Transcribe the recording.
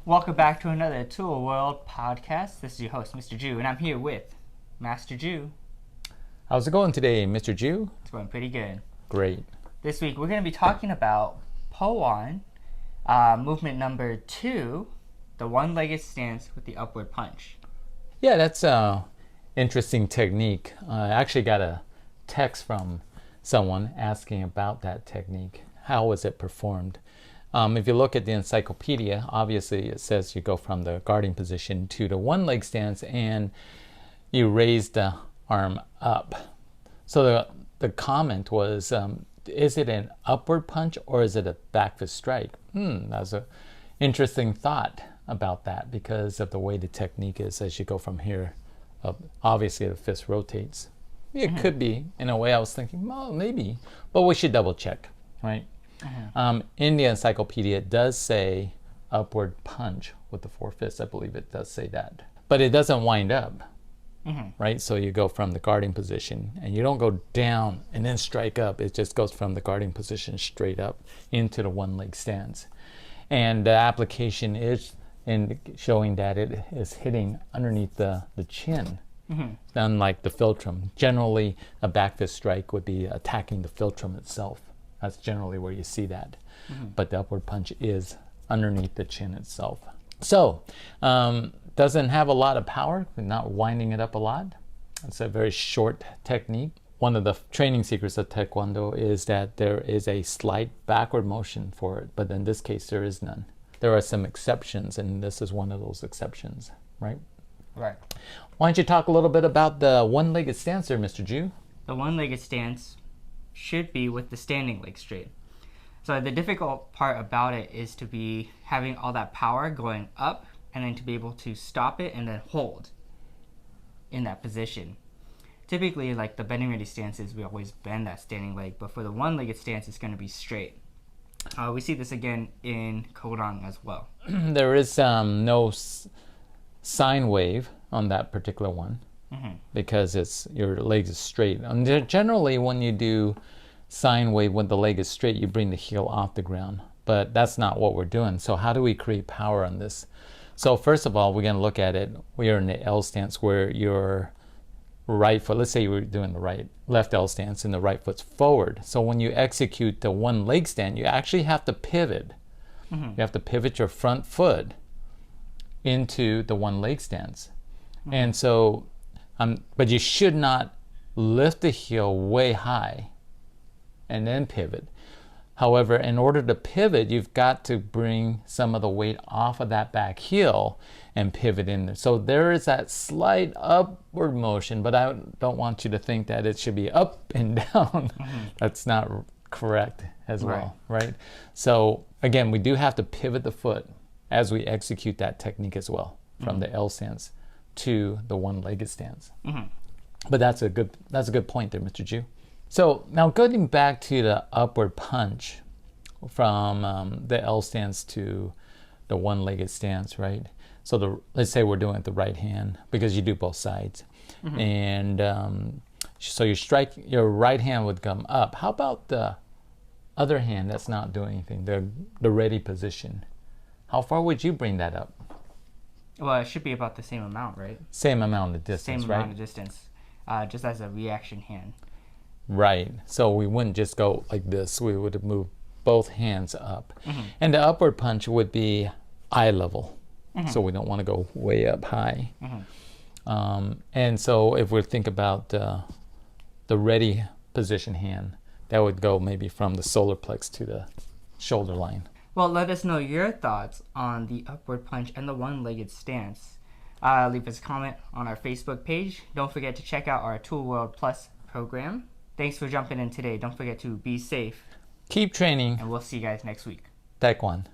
Welcome back to another Tool World podcast. This is your host, Mr. Ju, and I'm here with Master Ju. How's it going today, Mr. Ju? It's going pretty good. Great. This week we're going to be talking about Po-Eun, movement number 2, the one-legged stance with the upward punch. Yeah, that's an interesting technique. I actually got a text from someone asking about that technique. How was it performed? If you look at the encyclopedia, obviously it says you go from the guarding position to the one-leg stance and you raise the arm up. So the comment was, is it an upward punch or is it a back fist strike? That's an interesting thought about that because of the way the technique is as you go from here up. Obviously the fist rotates. It could be, in a way I was thinking, well, maybe, but we should double check, right? In the encyclopedia, it does say upward punch with the four fists. I believe it does say that. But it doesn't wind up, right? So you go from the guarding position, and you don't go down and then strike up. It just goes from the guarding position straight up into the one-leg stance. And the application is in showing that it is hitting underneath the chin, unlike the philtrum. Generally, a back fist strike would be attacking the philtrum itself. That's generally where you see that. But the upward punch is underneath the chin itself. So, doesn't have a lot of power, not winding it up a lot. It's a very short technique. One of the training secrets of Taekwondo is that there is a slight backward motion for it, but in this case there is none. There are some exceptions, and this is one of those exceptions, right? Right. Why don't you talk a little bit about the one-legged stance there, Mr. Ju? The one-legged stance should be with the standing leg straight. So the difficult part about it is to be having all that power going up and then to be able to stop it and then hold in that position. Typically, like the bending ready stances, we always bend that standing leg, but for the one-legged stance, it's going to be straight. We see this again in Kodang as well. There is no sine wave on that particular one. Because it's your leg is straight. And generally, when you do sine wave when the leg is straight, you bring the heel off the ground. But that's not what we're doing. So how do we create power on this? So first of all, we're going to look at it. We are in the L stance where your right foot, let's say you were doing the left L stance and the right foot's forward. So when you execute the one leg stand, you actually have to pivot. You have to pivot your front foot into the one leg stance. And so but you should not lift the heel way high and then pivot. However, in order to pivot, you've got to bring some of the weight off of that back heel and pivot in there. So there is that slight upward motion, but I don't want you to think that it should be up and down. That's not correct as well, right? So again, we do have to pivot the foot as we execute that technique as well, from the L stance to the one-legged stance. But that's a good point there, Mr. Ju. So now going back to the upward punch from the L stance to the one-legged stance, right? So let's say we're doing it the right hand, because you do both sides. And so your right hand would come up. How about the other hand that's not doing anything, the ready position? How far would you bring that up? Well, it should be about the same amount, right? Same amount of distance, Same right? amount of distance, just as a reaction hand. Right. So we wouldn't just go like this. We would move both hands up. And the upward punch would be eye level. So we don't want to go way up high. And so if we think about the ready position hand, that would go maybe from the solar plex to the shoulder line. Well, let us know your thoughts on the upward punch and the one-legged stance. Leave us a comment on our Facebook page. Don't forget to check out our Tool World Plus program. Thanks for jumping in today. Don't forget to be safe. Keep training. And we'll see you guys next week. Taekwondo.